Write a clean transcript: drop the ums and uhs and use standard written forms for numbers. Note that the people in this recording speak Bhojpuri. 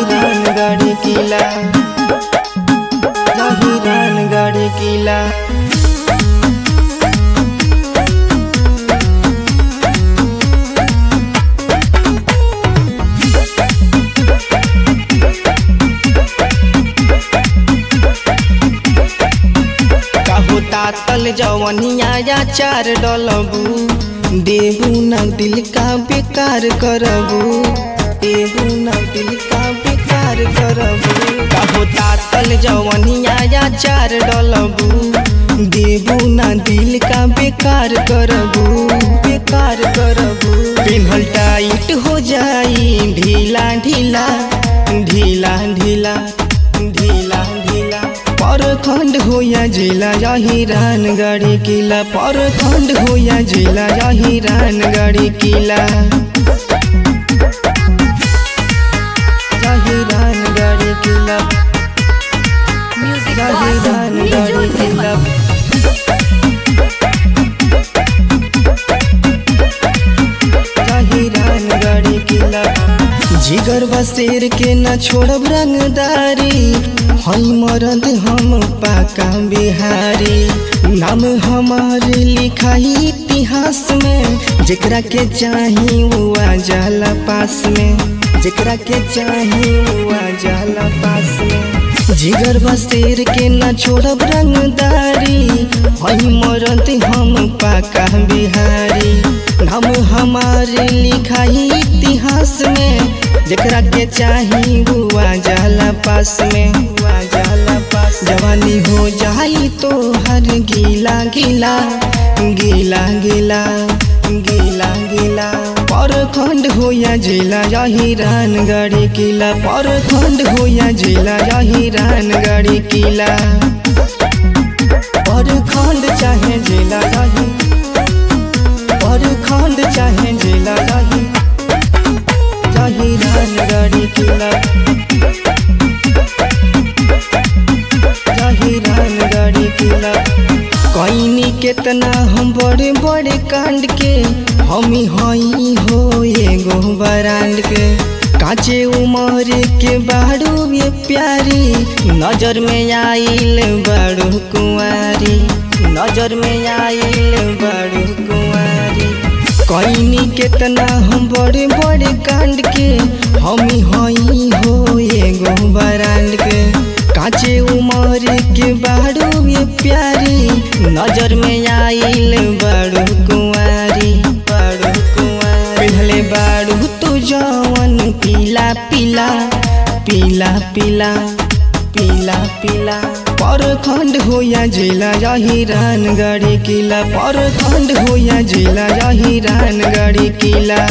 रानगढ़ किला, रानगढ़ किला। तातल जवनिया या चार डलबू, देहू न दिल का बेकार करबू, देहू न दिल का बेकार करबू। कहो तातल जवनिया या चार डलबू, देहू न दिल का बेकार करबू, बेकार करबू। पिन्हल टाइट हो जाई ढीला ढीला, ढीला ढीला, ढीला ढीला। परखंड हो या जिला यही रानगढ़ किला, परखंड हो या जिला यही रानगढ़ किला, यही रानगढ़ किला, यही रानगढ़ किला। यही रानगढ़ किला। जिगर बसेर के न छोड़ब रंगदारी, हई मरद हम पाका बिहारी। नाम हमारे लिखाई इतिहास में, जेकरा के चाही वो आ जाला पास में, जेकरा के चाही वो आ जाला पास में। जिगर बसेर के न छोड़ब रंगदारी, हई मरद हम पाका बिहारी। नाम हमारे लिखाई इतिहास में, जेकरा के चाही वो आ जाला पास में, आ जाला पास। जवानी हो जाई तो हर गीला गीला, गीला गीला, गीला गीला। परखंड हो या जिला यही रानगढ़ किला, परखंड हो या जिला यही रानगढ़ किला। परखंड चाहे जिला यही, परखंड चाहे जिला यही, यही रानगढ़ किला, यही रानगढ़ किला। कईनी केतना हम बड़े बड़े कांड के, हमी हई हो एगो बरांड के। काचे उमर के बाड़ू ये प्यारी, नजर में आइल बाड़ू कुंवारी, नजर में आइल बाड़ू कुंवारी। कईनी केतना हम बड़े बड़े कांड के, हमी हई हो एगो बरांड के। काचे उमर के बाड़ू ये प्यारी, नजर में आइल बाड़ू कुंवारी, बाड़ू कुंवारी। पिन्हले बाड़ू तू जवन पीला पीला, पीला पीला, पीला पीला। परखंड हो या जिला यही रानगढ़ किला, परखंड हो या जिला यही रानगढ़ किला।